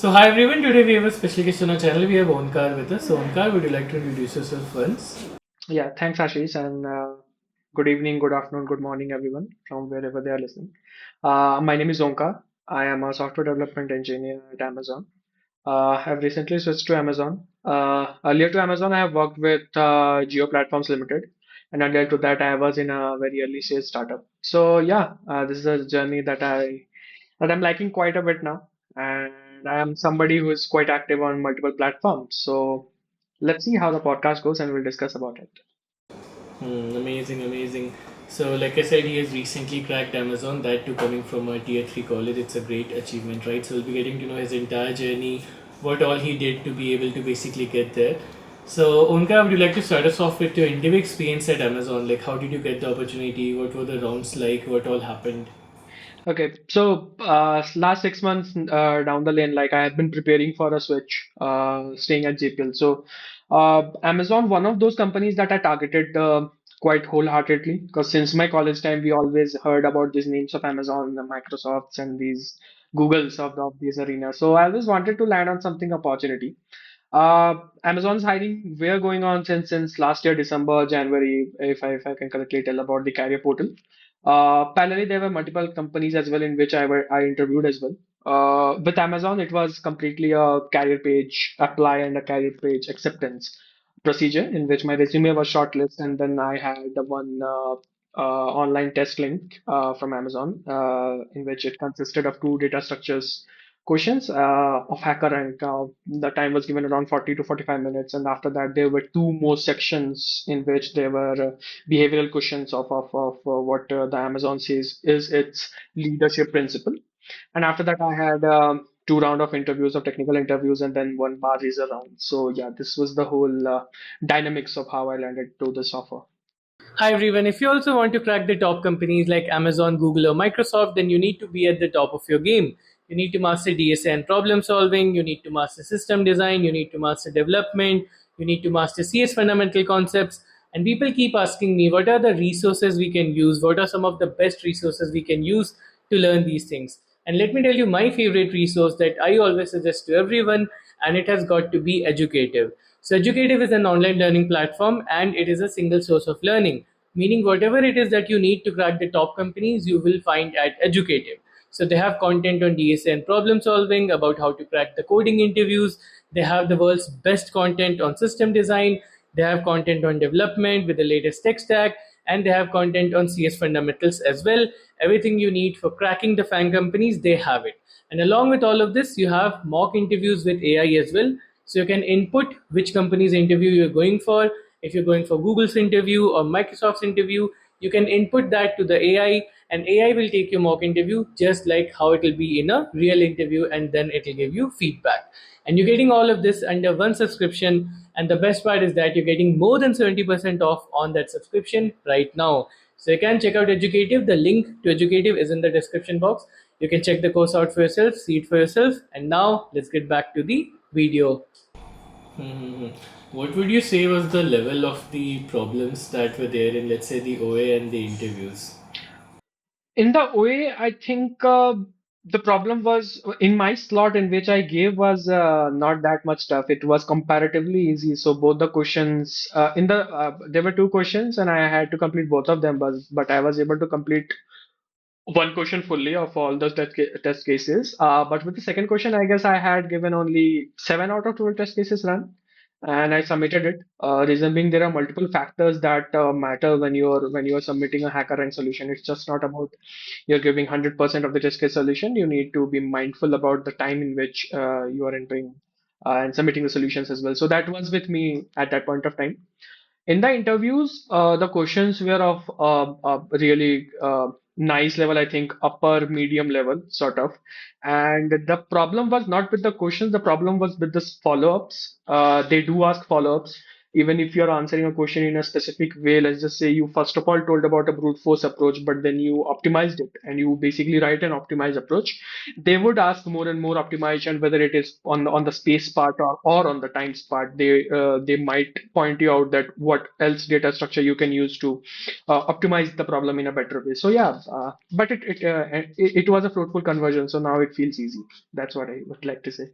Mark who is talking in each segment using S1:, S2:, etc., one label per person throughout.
S1: So hi everyone, today we have a special guest on our channel. We have Onkar with us. So Onkar, would you like to introduce yourself once?
S2: Yeah, thanks, Ashish, and good evening, good afternoon, good morning, everyone from wherever they are listening. My name is Onkar. I am a software development engineer at Amazon. I've recently switched to Amazon. Earlier to Amazon, I have worked with Geo Platforms Limited, and earlier to that, I was in a very early stage startup. So yeah, this is a journey that I'm liking quite a bit now, and I am somebody who is quite active on multiple platforms. So let's see how the podcast goes, and we'll discuss about it.
S1: Amazing, amazing. So like I said, he has recently cracked Amazon. That too coming from a tier three college. It's a great achievement, right? So we'll be getting to know his entire journey, what all he did to be able to basically get there. So Onkar, would you like to start us off with your interview experience at Amazon? Like how did you get the opportunity? What were the rounds like? What all happened?
S2: Okay, so last 6 months down the lane, like I have been preparing for a switch, staying at JPL. So Amazon, one of those companies that I targeted quite wholeheartedly, because since my college time, we always heard about these names of Amazon, the Microsofts, and these Googles of these arenas. So I always wanted to land on something opportunity. Amazon's hiring were going on since last year, December, January, if I can correctly tell about the career portal. Parallelly, there were multiple companies as well in which I interviewed as well. With Amazon, it was completely a career page apply and a career page acceptance procedure in which my resume was shortlisted, and then I had the one online test link from Amazon in which it consisted of two data structures questions of HackerRank. The time was given around 40 to 45 minutes, and after that, there were two more sections in which there were behavioral questions of what the Amazon says is its leadership principle. And after that, I had two round of interviews of technical interviews and then one bar raiser round. So yeah, this was the whole dynamics of how I landed to this offer.
S1: Hi everyone. If you also want to crack the top companies like Amazon, Google, or Microsoft, then you need to be at the top of your game. You need to master DSA and problem solving. You need to master system design. You need to master development. You need to master CS fundamental concepts. And people keep asking me, what are the resources we can use? What are some of the best resources we can use to learn these things? And let me tell you my favorite resource that I always suggest to everyone, and it has got to be Educative. So, Educative is an online learning platform and it is a single source of learning, meaning whatever it is that you need to crack the top companies, you will find at Educative. So, they have content on DSA and problem solving, about how to crack the coding interviews. They have the world's best content on system design. They have content on development with the latest tech stack, and they have content on CS fundamentals as well. Everything you need for cracking the FAANG companies, they have it. And along with all of this, you have mock interviews with AI as well. So you can input which company's interview you're going for. If you're going for Google's interview or Microsoft's interview, you can input that to the AI, and AI will take your mock interview just like how it will be in a real interview, and then it will give you feedback. And you're getting all of this under one subscription. And the best part is that you're getting more than 70% off on that subscription right now. So you can check out Educative. The link to Educative is in the description box. You can check the course out for yourself, see it for yourself. And now let's get back to the video. Mhm. What would you say was the level of the problems that were there in, let's say, the OA and the interviews?
S2: In the OA, I think the problem was in my slot in which I gave was not that much tough. It was comparatively easy. So both the questions there were two questions and I had to complete both of them, but I was able to complete one question fully of all those test cases. But with the second question, I guess I had given only 7 out of 12 test cases run, and I submitted it. Reason being, there are multiple factors that matter when you're submitting a hacker rank solution. It's just not about you're giving 100% of the test case solution. You need to be mindful about the time in which you are entering and submitting the solutions as well. So that was with me at that point of time. In the interviews, the questions were of really nice level, I think upper medium level, sort of. And the problem was not with the questions, the problem was with the follow-ups. They do ask follow-ups. Even if you're answering a question in a specific way, let's just say you first of all told about a brute force approach, but then you optimized it and you basically write an optimized approach. They would ask more and more optimization, whether it is on the space part or on the times part. They might point you out that what else data structure you can use to optimize the problem in a better way. So yeah, but it was a fruitful conversion. So now it feels easy. That's what I would like to say.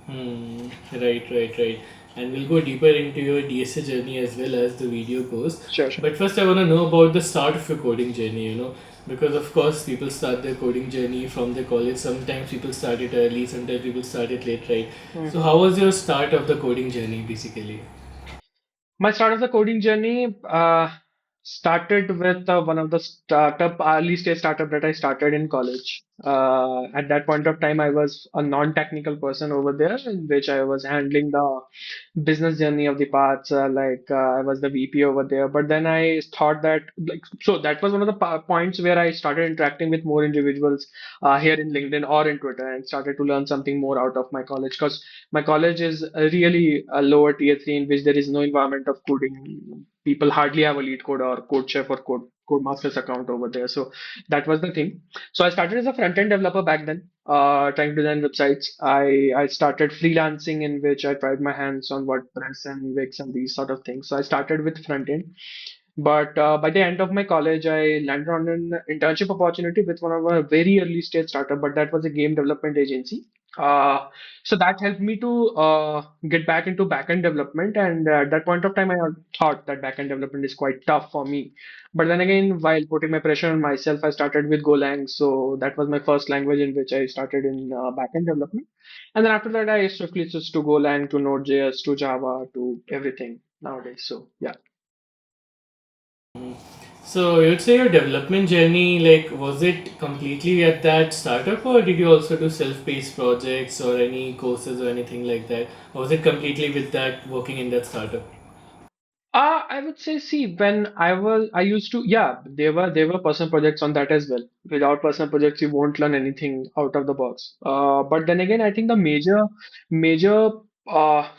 S1: Hmm. Right, right, right. And we'll go deeper into your DSA journey as well as the video goes.
S2: Sure, sure.
S1: But first, I want to know about the start of your coding journey, because of course, people start their coding journey from the college. Sometimes people start it early, sometimes people start it late, right? So,
S2: Mhm.
S1: how was your start of the coding journey basically?
S2: My start of the coding journey started with one of the startup, early stage startup that I started in college. At that point of time, I was a non-technical person over there, in which I was handling the business journey of the parts. I was the VP over there. But then I thought that, so that was one of the points where I started interacting with more individuals here in LinkedIn or in Twitter, and started to learn something more out of my college. Because my college is really a lower tier three in which there is no environment of coding. People hardly have a lead code or code chef or code masters account over there. So that was the thing. So I started as a front end developer back then, trying to design websites. I started freelancing in which I tried my hands on WordPress and Wix and these sort of things. So I started with front end. But by the end of my college, I landed on an internship opportunity with one of our very early stage startup, but that was a game development agency. Uh, so that helped me to get back into backend development. And at that point of time, I thought that backend development is quite tough for me. But then again, while putting my pressure on myself, I started with Golang. So that was my first language in which I started in backend development. And then after that, I swiftly switched to Golang, to Node.js, to Java, to everything nowadays. So yeah.
S1: So, you'd say your development journey, like, was it completely at that startup, or did you also do self-paced projects or any courses or anything like that? Or was it completely with that working in that startup?
S2: I would say, see, I used to, yeah, there were personal projects on that as well. Without personal projects, you won't learn anything out of the box. But then again, I think the major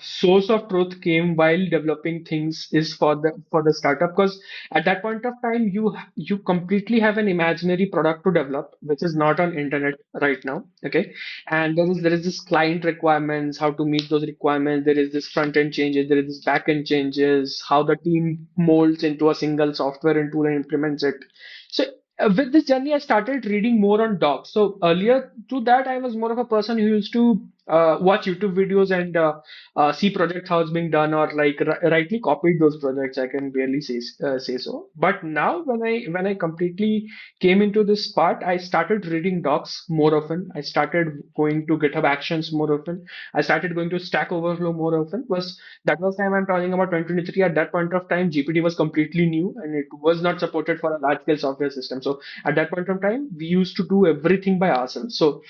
S2: source of truth came while developing things is for the startup, because at that point of time, you completely have an imaginary product to develop, which is not on internet right now. Okay, and there is this client requirements, how to meet those requirements. There is this front end changes, there is this back end changes, how the team molds into a single software and tool and implements it. So with this journey, I started reading more on docs. So earlier to that, I was more of a person who used to watch YouTube videos and see project how it's being done, or like rightly copied those projects. I can barely say so. But now when I completely came into this part, I started reading docs more often. I started going to GitHub Actions more often. I started going to Stack Overflow more often. Was That was time I'm talking about 2023. At that point of time, GPT was completely new and it was not supported for a large scale software system. So at that point of time, we used to do everything by ourselves. So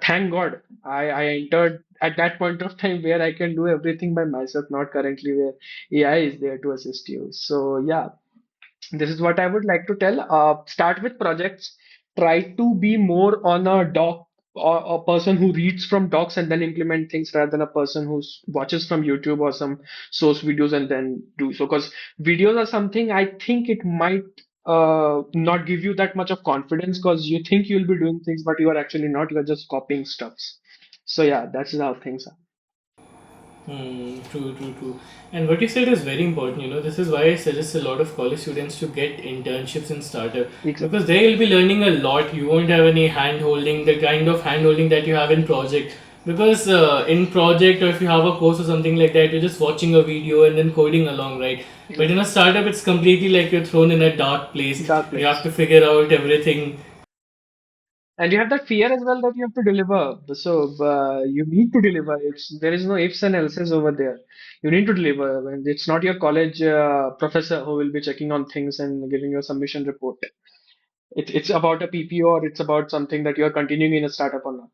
S2: thank God I entered at that point of time where I can do everything by myself, not currently where AI is there to assist you. So yeah, this is what I would like to tell. Start with projects. Try to be more on a doc or a person who reads from docs and then implement things rather than a person who watches from YouTube or some source videos and then do so. Because videos are something I think it might not give you that much of confidence because you think you'll be doing things, but you are actually not. You are just copying stuffs. So yeah, that's how things are.
S1: True, true, true. And what you said is very important. This is why I suggest a lot of college students to get internships in startup because
S2: Exactly.
S1: they will be learning a lot. You won't have any hand holding, the kind of hand holding that you have in project. Because in project or if you have a course or something like that, you're just watching a video and then coding along, right? But in a
S2: Exactly.
S1: startup, it's completely like you're thrown in a dark place.
S2: Dark
S1: You have
S2: place.
S1: to figure out everything.
S2: And you have that fear as well that you have to deliver. So you need to deliver. There is no ifs and else's over there. You need to deliver. And it's not your college professor who will be checking on things and giving you a submission report. It's about a PPO or it's about something that you are continuing in a startup or not.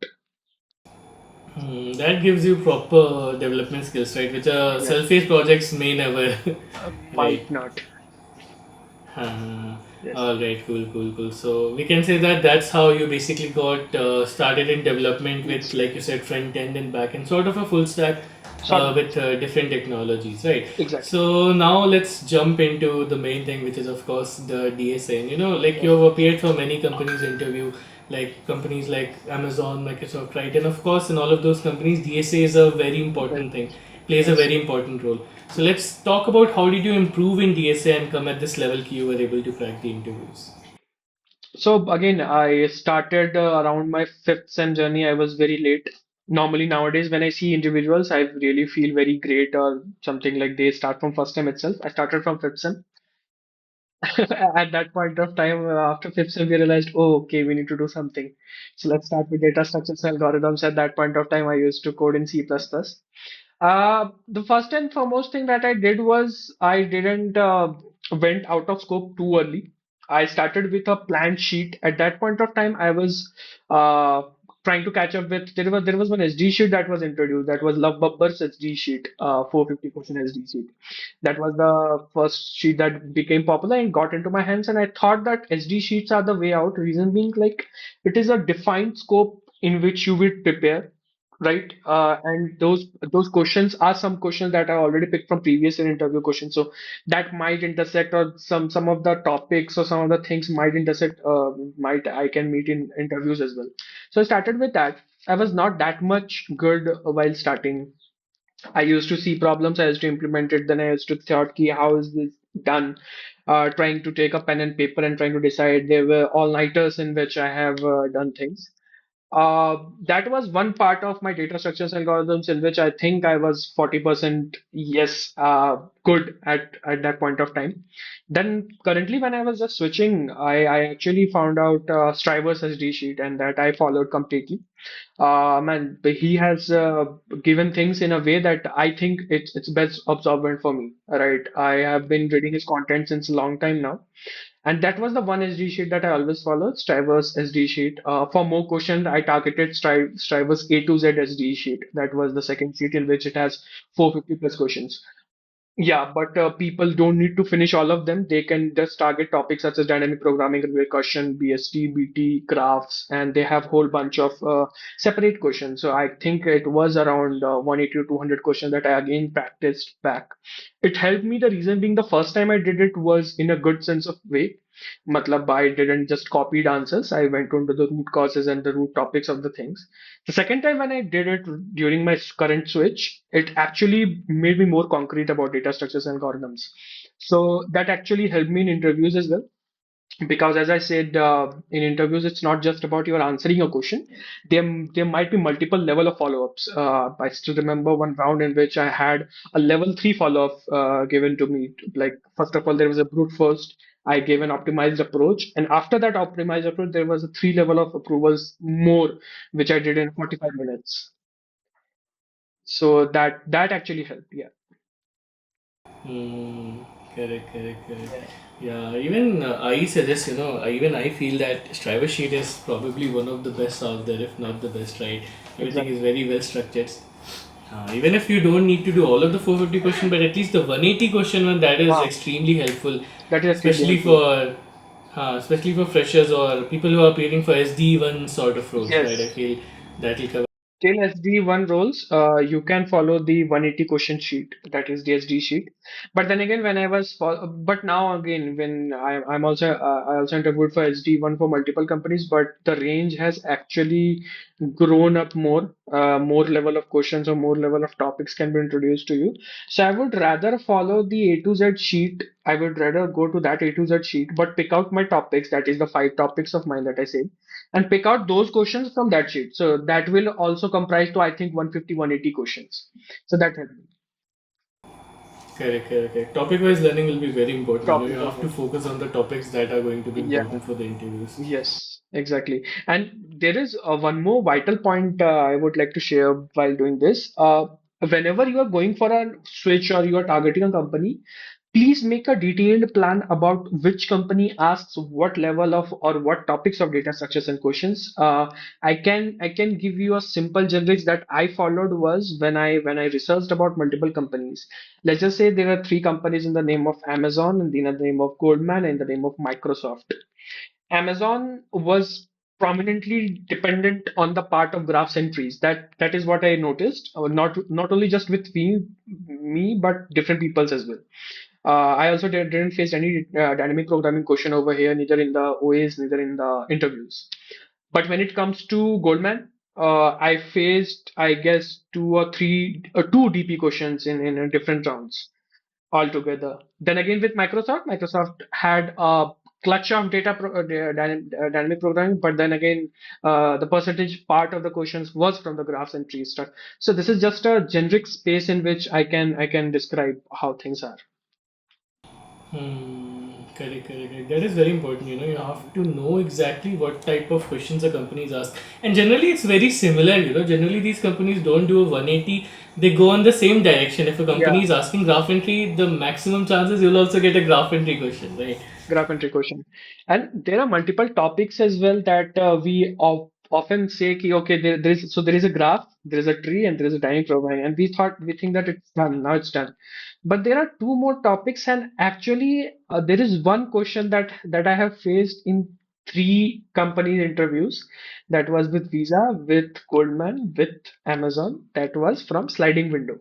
S1: That gives you proper development skills, right? Which
S2: Exactly.
S1: self-paced projects may never, right?
S2: Might not.
S1: Uh,
S2: Yes.
S1: all right, cool, cool, cool. So we can say that that's how you basically got started in development with,
S2: Yes.
S1: like you said, front end and back end, sort of a full stack
S2: Sort of.
S1: with different technologies, right?
S2: Exactly.
S1: So now let's jump into the main thing, which is of course the DSA. And like you
S2: Yes.
S1: have appeared for many companies interview, like companies like Amazon, Microsoft, right? And of course, in all of those companies, DSA is a very
S2: Very
S1: important thing,
S2: much.
S1: plays a
S2: Yes.
S1: very important role. So let's talk about how did you improve in DSA and come at this level you were able to crack the interviews.
S2: So again, I started around my fifth sem journey. I was very late. Normally nowadays when I see individuals, I really feel very great or something like they start from first time itself. I started from fifth sem. At that point of time, after fifth sem, we realized, oh, okay, we need to do something. So let's start with data structures and algorithms. At that point of time, I used to code in C++. The first and foremost thing that I did was I didn't went out of scope too early. I started with a planned sheet. At that point of time, I was uh, trying to catch up with there was one SD sheet that was introduced. That was Love Bubber's SD sheet, 450 question SD sheet. That was the first sheet that became popular and got into my hands. And I thought that SD sheets are the way out. Reason being, like, it is a defined scope in which you will prepare, right? And those questions are some questions that I already picked from previous year interview questions, so that might intersect, or some of the topics or some of the things might intersect. Might I can meet in interviews as well. So I started with that. I was not that much good while starting. I used to see problems, I used to implement it, then I used to thought, ki, how is this done? Trying to take a pen and paper and trying to decide. There were all-nighters in which I have done things. That was one part of my data structures algorithms in which I think I was 40% yes, good at that point of time. Then currently when I was just switching, I actually found out Striver's SD sheet and that I followed completely. Man, but he has given things in a way that I think it's best absorbent for me. Right, I have been reading his content since a long time now, and that was the one SD sheet that I always followed, Striver's SD sheet. For more questions, I targeted Striver's A to Z SD sheet. That was the second sheet in which it has 450 plus questions. Yeah, but people don't need to finish all of them. They can just target topics such as dynamic programming, recursion, BST, BT, graphs, and they have whole bunch of separate questions. So I think it was around 180 to 200 questions that I again practiced back. It helped me. The reason being, the first time I did it was in a good sense of way. Matlab, I didn't just copied answers. I went into the root causes and the root topics of the things. The second time when I did it during my current switch, it actually made me more concrete about data structures and algorithms. So that actually helped me in interviews as well, because as I said, in interviews it's not just about your answering a question. There might be multiple level of follow-ups. I still remember one round in which I had a level 3 follow-up given to me. Like, first of all, there was a brute first. I gave an optimized approach, and after that optimized approach there was a 3 level of approvals more, which I did in 45 minutes. So that actually helped. Yeah.
S1: Hmm. Correct, correct, correct.
S2: Yeah.
S1: Yeah, even I suggest, even I feel that Striver Sheet is probably one of the best out there, if not the best, right? Everything is
S2: Exactly.
S1: very well structured. Even if you don't need to do all of the 450 question, but at least the 180 question one, that is
S2: Wow.
S1: extremely helpful,
S2: That is extremely
S1: especially
S2: helpful.
S1: for especially for freshers or people who are appearing for SD1 sort of roles, right? I
S2: Yes.
S1: feel that will cover.
S2: Till SD1 roles, you can follow the 180 question sheet, that is the SD sheet. But then again, but now again, when I also interviewed for SD1 for multiple companies, but the range has actually grown up more. More level of questions or more level of topics can be introduced to you. So I would rather follow the A to Z sheet. I would rather go to that A to Z sheet, but pick out my topics. That is the 5 topics of mine that I said, and pick out those questions from that sheet. So that will also comprise to, I think, 150, 180 questions. So that helped me.
S1: Correct, correct, correct. Topic wise learning will be very important. You
S2: Topic
S1: have to
S2: wise.
S1: focus on the topics that are going to be
S2: Yeah.
S1: important for the interviews.
S2: Yes, exactly. And there is one more vital point I would like to share while doing this. Whenever you are going for a switch or you are targeting a company, please make a detailed plan about which company asks what level of or what topics of data structures and questions. I can give you a simple generics that I followed was when I researched about multiple companies. Let's just say there are three companies in the name of Amazon and in the name of Goldman and in the name of Microsoft. Amazon was prominently dependent on the part of graphs and trees. That is what I noticed. Not only just with me, but different peoples as well. I also didn't face any dynamic programming question over here, neither in the OAs, neither in the interviews. But when it comes to Goldman, I faced, I guess, two DP questions in different rounds altogether. Then again with Microsoft had clutch of dynamic programming, but then again, the percentage part of the questions was from the graphs and tree stuff. So this is just a generic space in which I can describe how things are.
S1: Correct, correct, correct. That is very important. You have to know exactly what type of questions a company is asked. And generally, it's very similar. Generally, these companies don't do a 180, they go in the same direction. If a
S2: Yeah.
S1: company is asking graph entry, the maximum chances you'll also get a graph entry question, right?
S2: Graph entry question. And there are multiple topics as well that we often say, ki, okay, there is a graph, there is a tree, and there is a dynamic programming, and we think that it's done, now it's done. But there are two more topics, and actually, there is one question that I have faced in three company interviews. That was with Visa, with Goldman, with Amazon. That was from sliding window.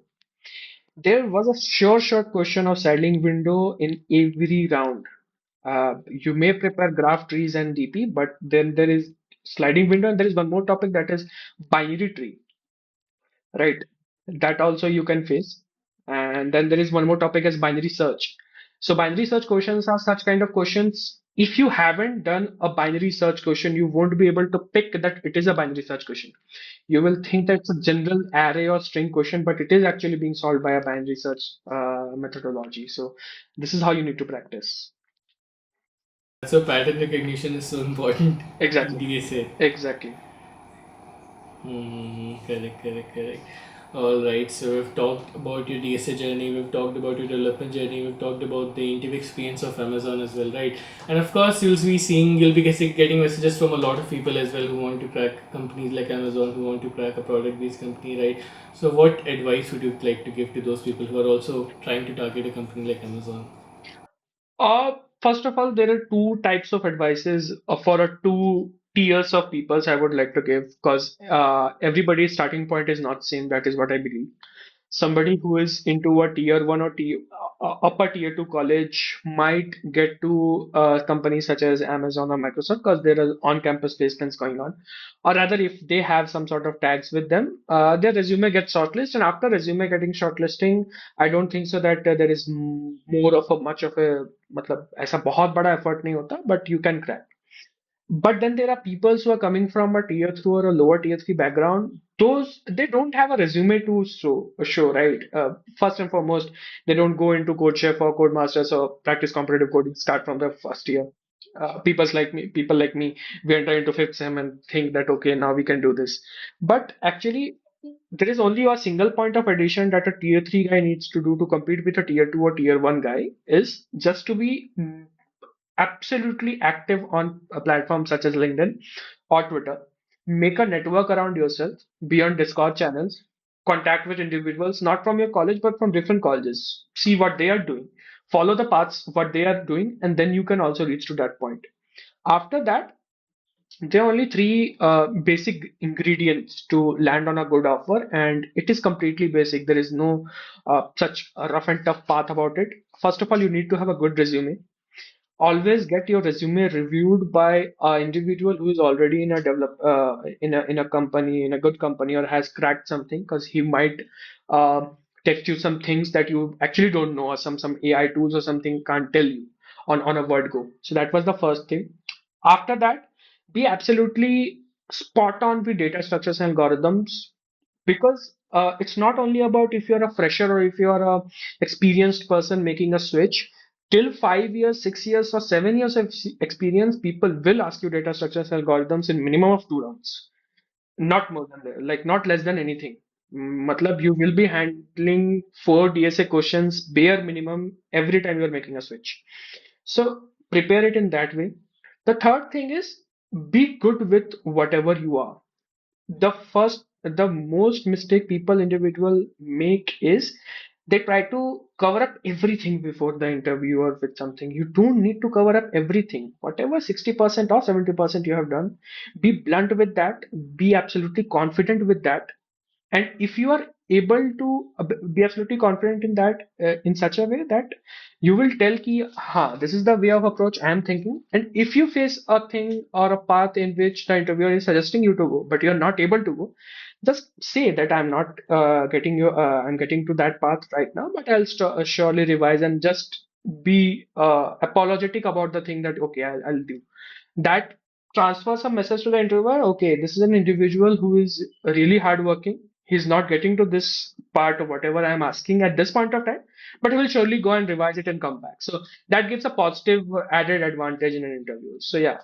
S2: There was a sure shot question of sliding window in every round. You may prepare graph trees and DP, but then there is sliding window, and there is one more topic that is binary tree, right? That also you can face. And then there is one more topic as binary search. So binary search questions are such kind of questions. If you haven't done a binary search question, you won't be able to pick that it is a binary search question. You will think that it's a general array or string question, but it is actually being solved by a binary search methodology. So this is how you need to practice.
S1: So pattern recognition is so important in
S2: Exactly.
S1: DSA.
S2: Exactly.
S1: Correct, correct, correct. All right. So we've talked about your DSA journey. We've talked about your development journey. We've talked about the interview experience of Amazon as well, right? And of course, you'll be getting messages from a lot of people as well who want to crack companies like Amazon, who want to crack a product-based company, right? So, what advice would you like to give to those people who are also trying to target a company like Amazon?
S2: First of all, there are two types of advices for a two tiers of peoples I would like to give, because everybody's starting point is not same. That is what I believe. Somebody who is into a tier one or upper tier two college might get to companies such as Amazon or Microsoft because there are on-campus placements going on. Or rather, if they have some sort of tags with them, their resume gets shortlisted. And after resume getting shortlisting, I don't think so that there is more of a much of a मतलब ऐसा बहुत बड़ा effort नहीं होता, but you can crack. But then there are people who are coming from a tier two or a lower tier three background. Those they don't have a resume to show, right? First and foremost, they don't go into Code Chef or Code Masters or practice competitive coding. Start from the first year. People like me, we enter into fifth sem and think that okay, now we can do this. But actually, there is only a single point of addition that a tier three guy needs to do to compete with a tier two or tier one guy is just to be absolutely active on a platform such as LinkedIn or Twitter. Make a network around yourself beyond Discord channels. Contact with individuals not from your college but from different colleges. See what they are doing. Follow the paths what they are doing, and then you can also reach to that point. After that, there are only three basic ingredients to land on a good offer, and it is completely basic. There is no such a rough and tough path about it. First of all, you need to have a good resume. Always get your resume reviewed by an individual who is already in a in a company, in a good company, or has cracked something, because he might text you some things that you actually don't know, or some AI tools or something can't tell you on a word go. So that was the first thing. After that, be absolutely spot on with data structures and algorithms, because it's not only about if you're a fresher or if you're a experienced person making a switch. Till 5 years, 6 years, or 7 years of experience, people will ask you data structures and algorithms in minimum of 2 rounds, not more than that, like not less than anything. Matlab, you will be handling four DSA questions bare minimum every time you're making a switch. So prepare it in that way. The third thing is be good with whatever you are. The most mistake people individual make is they try to cover up everything before the interview or with something. You don't need to cover up everything. Whatever 60% or 70% you have done, be blunt with that, be absolutely confident with that. And if you are able to be absolutely confident in that, in such a way that you will tell ki, ha, this is the way of approach I am thinking. And if you face a thing or a path in which the interviewer is suggesting you to go, but you're not able to go, just say that I'm not I'm getting to that path right now, but I'll surely revise and just be apologetic about the thing that okay, I'll do that. Transfer some message to the interviewer. Okay, this is an individual who is really hardworking. He's not getting to this part of whatever I'm asking at this point of time, but he will surely go and revise it and come back. So that gives a positive added advantage in an interview. So yeah,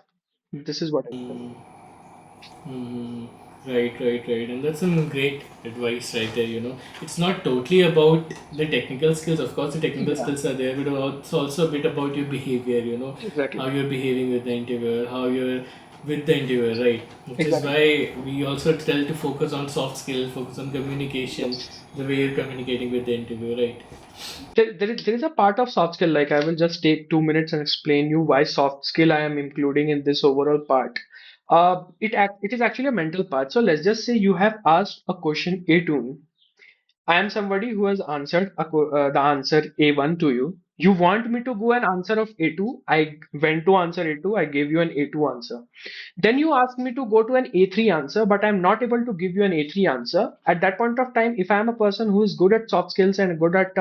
S2: this is what I think.
S1: Hmm. Right, right, right. And that's some great advice right there. It's not totally about the technical skills. Of course, the technical
S2: Yeah,
S1: skills are there, but it's also a bit about your behavior, how
S2: exactly,
S1: you're behaving with the interviewer, how you're with the interviewer, right? Which is
S2: exactly.
S1: why we also tell to focus on soft skills, focus on communication,
S2: Yes.
S1: the way you're communicating with the interviewer, right?
S2: There is a part of soft skill, like I will just take 2 minutes and explain you why soft skill I am including in this overall part. It is actually a mental part. So let's just say you have asked a question A to me. I am somebody who has answered the answer A1 to you. You want me to go and answer of A2. I went to answer A2. I gave you an A2 answer. Then you ask me to go to an A3 answer, but I'm not able to give you an A3 answer. At that point of time, if I'm a person who is good at soft skills and good at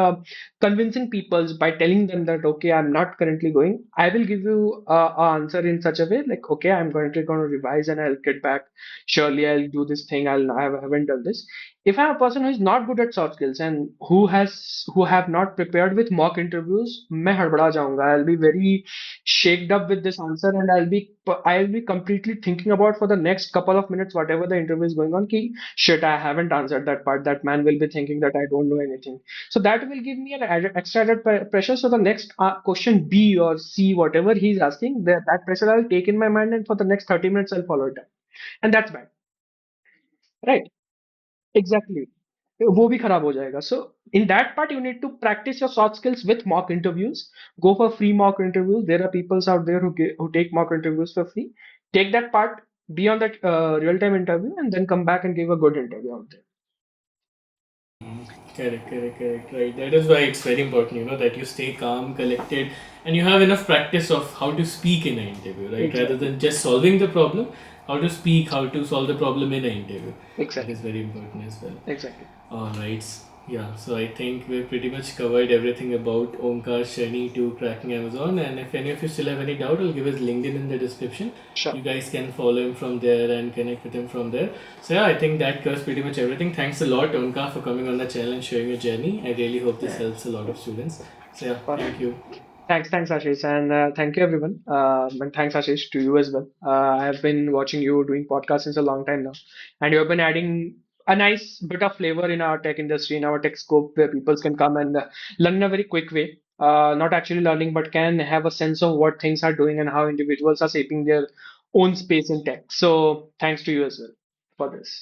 S2: convincing people by telling them that, okay, I'm not currently going, I will give you an answer in such a way like, okay, I'm currently going to revise and I'll get back. Surely I'll do this thing. I haven't done this. If I'm a person who is not good at soft skills and who have not prepared with mock interviews, मैं हड़बड़ा जाऊंगा. I'll be very shaked up with this answer and I'll be completely thinking about for the next couple of minutes whatever the interview is going on ki shit I haven't answered that part. That man will be thinking that I don't know anything, so that will give me an extra added pressure. So the next question B or C, whatever he's asking, that pressure I'll take in my mind, and for the next 30 minutes I'll follow it up, and that's bad, right? Exactly. वो भी खराब हो जाएगा. So in that part, you need to practice your soft skills with mock interviews. Go for free mock interviews. There are people out there who take mock interviews for free. Take that part, be on that real time interview, and then come back and give a good interview out there.
S1: Correct, correct, correct. Right. That is why it's very important, that you stay calm, collected, and you have enough practice of how to speak in an interview, right? Rather
S2: Exactly.
S1: than just solving the problem, how to speak, how to solve the problem in an interview. That is
S2: Exactly.
S1: very important as well.
S2: Exactly.
S1: All right. Yeah. So I think we've pretty much covered everything about Omkar's journey to cracking Amazon. And if any of you still have any doubt, I'll give his LinkedIn in the description.
S2: Sure.
S1: You guys can follow him from there and connect with him from there. So yeah, I think that covers pretty much everything. Thanks a lot, Omkar, for coming on the channel and sharing your journey. I really hope this
S2: Yeah.
S1: helps a lot of students. So yeah, thank
S2: Perfect.
S1: you.
S2: Thanks, Ashish, and thank you everyone. And thanks, Ashish, to you as well. I have been watching you doing podcasts since a long time now, and you have been adding a nice bit of flavor in our tech industry, in our tech scope, where people can come and learn in a very quick way. Not actually learning, but can have a sense of what things are doing and how individuals are shaping their own space in tech. So, thanks to you as well for this.